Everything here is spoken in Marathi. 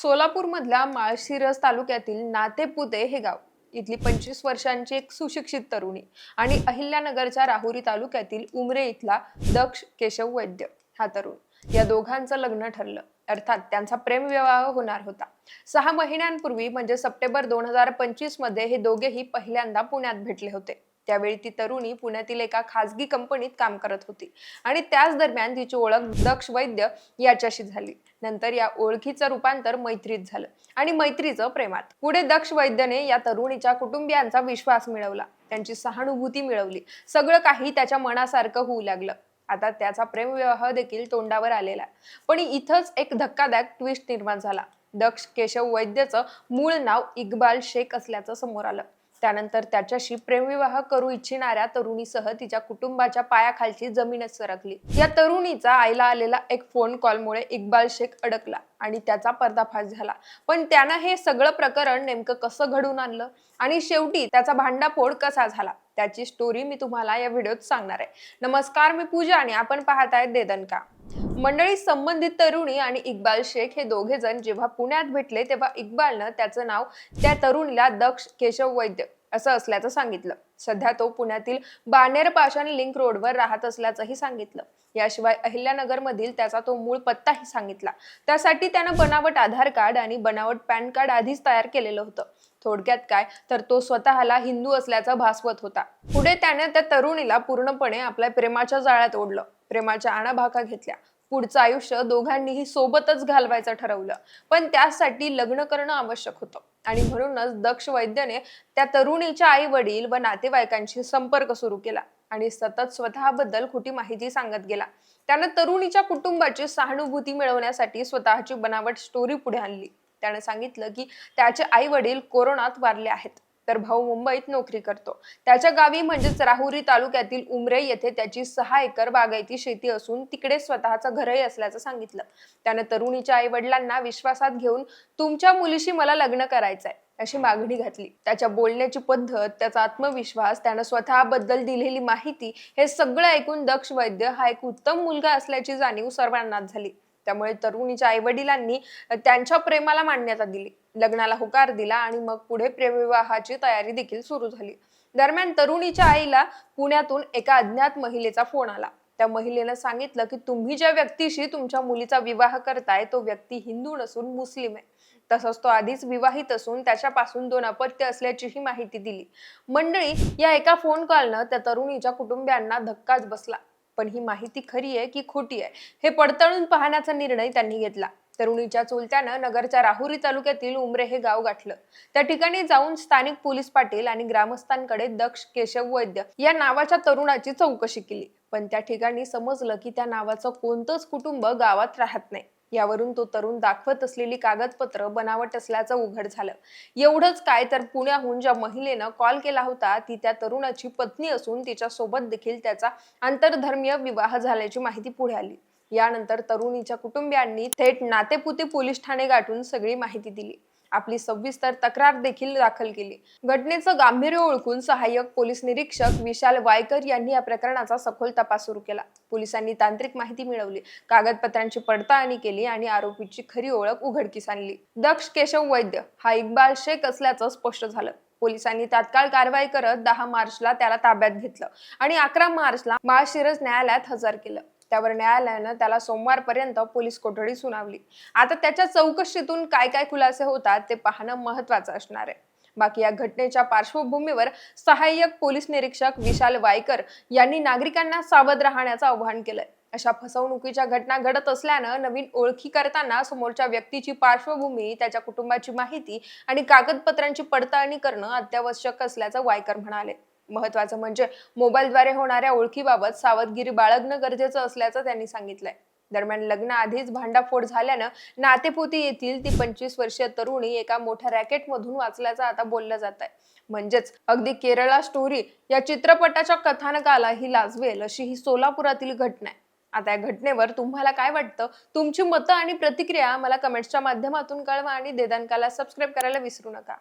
सोलापूरमधल्या माळशिरस तालुक्यातील नातेपुते हे गाव. इथली 25 वर्षांची एक सुशिक्षित तरुणी आणि अहिल्यानगरच्या राहुरी तालुक्यातील उमरे इथला दक्ष केशव वैद्य हा तरुण, या दोघांचं लग्न ठरलं. अर्थात त्यांचा प्रेमविवाह होणार होता. 6 महिन्यांपूर्वी म्हणजे सप्टेंबर 2025 मध्ये हे दोघेही पहिल्यांदा पुण्यात भेटले होते. त्यावेळी ती तरुणी पुण्यातील एका खासगी कंपनीत काम करत होती आणि त्याच दरम्यान तिची ओळख दक्ष वैद्य याच्याशी झाली. नंतर या ओळखीचं रूपांतर मैत्रीत झालं आणि मैत्रीचं प्रेमात. पुढे दक्ष वैद्यने या तरुणीच्या कुटुंबियांचा विश्वास मिळवला, त्यांची सहानुभूती मिळवली. सगळं काही त्याच्या मनासारखं होऊ लागलं. आता त्याचा प्रेमविवाह देखील तोंडावर आलेला. पण इथंच एक धक्कादायक ट्विस्ट निर्माण झाला. दक्ष केशव वैद्यचं मूळ नाव इक्बाल शेख असल्याचं समोर आलं. त्यानंतर त्याच्याशी प्रेमविवाह करू इच्छिणाऱ्या तरुणीसह तिच्या कुटुंबाच्या पायाखालची जमीनच सरकली. या तरुणीचा आईला आलेला एक फोन कॉलमुळे इक्बाल शेख अडकला आणि त्याचा पर्दाफाश झाला. पण त्यानं हे सगळं प्रकरण नेमकं कसं घडून आणलं आणि शेवटी त्याचा भांडाफोड कसा झाला, त्याची स्टोरी मी तुम्हाला या व्हिडिओत सांगणार आहे. नमस्कार, मी पूजा आणि आपण पाहताय देदनका. मंडळी, संबंधित तरुणी आणि इक्बाल शेख हे दोघे जण जेव्हा पुण्यात भेटले तेव्हा इक्बालनं त्याचं नाव त्या तरुणीला दक्ष केशव वैद्य असं असल्याचं सांगितलं. सध्या तो पुण्यातील बाणेर पाषाण लिंक रोडवर राहत असल्याचंही सांगितलं. याशिवाय अहिल्यानगर मधील त्याचा तो मूळ पत्ताही सांगितला. त्यासाठी त्यानं बनावट आधार कार्ड आणि बनावट पॅन कार्ड आधीच तयार केलेलं होतं. थोडक्यात काय तर तो स्वतःला हिंदू असल्याचा भासवत होता. पुढे त्याने त्या तरुणीला पूर्णपणे आपल्या प्रेमाच्या जाळ्यात ओढलं. प्रेमाच्या आणाभाका घेतल्या. पुढचं आयुष्य दोघांनीही सोबतच घालवायचं ठरवलं. पण त्यासाठी लग्न करणं आवश्यक होतं आणि म्हणूनच दक्ष वैद्यने त्या तरुणीच्या आई वडील व नातेवाईकांशी संपर्क सुरू केला आणि सतत स्वतःबद्दल खोटी माहिती सांगत गेला. त्यानं तरुणीच्या कुटुंबाची सहानुभूती मिळवण्यासाठी स्वतःची बनावट स्टोरी पुढे आणली. त्याने सांगितलं की त्याचे आई वडील कोरोनात वारले आहेत, तर भाऊ मुंबईत नोकरी करतो. त्याच्या गावी म्हणजेच राहुरी तालुक्यातील उमरे येथे त्याची 6 एकर बागायती शेती असून तिकडे स्वतःचं घरही असल्याचं सांगितलं. त्याने तरुणीच्या आई वडिलांना विश्वासात घेऊन तुमच्या मुलीशी मला लग्न करायचंय अशी मागणी घातली. त्याच्या बोलण्याची पद्धत, त्याचा आत्मविश्वास, त्यानं स्वतःबद्दल दिलेली माहिती हे सगळं ऐकून दक्ष वैद्य हा एक उत्तम मुलगा असल्याची जाणीव सर्वांनाच झाली. त्यामुळे तरुणीच्या आई वडिलांनी त्यांच्या प्रेमाला मान्यता दिली, लग्नाला होकार दिला आणि मग पुढे प्रेमविवाहाची तयारी देखील सुरू झाली. दरम्यान तरुणीच्या आईला पुण्यातून एका अज्ञात महिलेचा फोन आला. त्या महिलेनं सांगितलं की तुम्ही ज्या व्यक्तीशी तुमच्या मुलीचा विवाह करताय तो व्यक्ती हिंदू नसून मुस्लिम आहे. तसंच तो आधीच विवाहित असून त्याच्यापासून 2 अपत्य असल्याचीही माहिती दिली. मंडळी, या एका फोन कॉलनं त्या तरुणीच्या कुटुंबियांना धक्काच बसला. पण ही माहिती खरी आहे की खोटी आहे हे पडताळून पाहण्याचा निर्णय त्यांनी घेतला. तरुणीच्या चुलत्यानं नगरच्या राहुरी तालुक्यातील उमरे हे गाव गाठलं. त्या ठिकाणी जाऊन स्थानिक पोलीस पाटील आणि ग्रामस्थांकडे दक्ष केशव वैद्य या नावाच्या तरुणाची चौकशी केली. पण त्या ठिकाणी समजलं की त्या नावाचं कोणतंच कुटुंब गावात राहत नाही. यावरून तो तरुण दाखवत असलेली कागदपत्र बनावट असल्याचं उघड झालं. एवढंच काय तर पुण्याहून ज्या महिलेनं कॉल केला होता ती त्या तरुणाची पत्नी असून तिच्या सोबत देखील त्याचा आंतरधर्मीय विवाह झाल्याची माहिती पुढे आली. यानंतर तरुणीच्या कुटुंबियांनी थेट नातेपुते पोलीस ठाणे गाठून सगळी माहिती दिली. आपली सविस्तर तक्रार देखील दाखल केली. घटनेचं गांभीर्य ओळखून सहाय्यक पोलीस निरीक्षक विशाल वायकर यांनी या प्रकरणाचा सखोल तपास सुरू केला. पोलिसांनी तांत्रिक माहिती मिळवली, कागदपत्रांची पडताळणी केली आणि आरोपीची खरी ओळख उघडकीस आणली. दक्ष केशव वैद्य हा इक्बाल शेख असल्याचं स्पष्ट झालं. पोलिसांनी तात्काळ कारवाई करत 10 मार्चला त्याला ताब्यात घेतलं आणि 11 मार्चला माळशिरस न्यायालयात हजर केलं. त्यावर न्यायालयानं त्याला सोमवारपर्यंत पोलीस कोठडी सुनावली. आता त्याच्या चौकशीतून काय काय खुलासे होतात ते पाहणं महत्वाचं असणार आहे. बाकी या घटनेच्या पार्श्वभूमीवर सहाय्यक पोलीस निरीक्षक विशाल वायकर यांनी नागरिकांना सावध राहण्याचं आवाहन केलंय. अशा फसवणुकीच्या घटना घडत असल्यानं नवीन ओळखी करताना समोरच्या व्यक्तीची पार्श्वभूमी, त्याच्या कुटुंबाची माहिती आणि कागदपत्रांची पडताळणी करणं अत्यावश्यक असल्याचं वायकर म्हणाले. महत्वाचं म्हणजे मोबाईलद्वारे होणाऱ्या ओळखीबाबत सावधगिरी बाळगणं गरजेचं असल्याचं त्यांनी सांगितलंय. दरम्यान लग्नाआधीच भांडाफोड झाल्यानं नातेपुते येथील ती 25 वर्षीय तरुणी एका मोठ्या रॅकेटमधून वाचल्याचं आता बोललं जात आहे. म्हणजेच अगदी केरळा स्टोरी या चित्रपटाच्या कथानकालाही लाजवेल अशी ही सोलापुरातील घटना आहे. आता या घटनेवर तुम्हाला काय वाटतं? तुमची मतं आणि प्रतिक्रिया मला कमेंट्सच्या माध्यमातून कळवा आणि देदनकाला सबस्क्राईब करायला विसरू नका.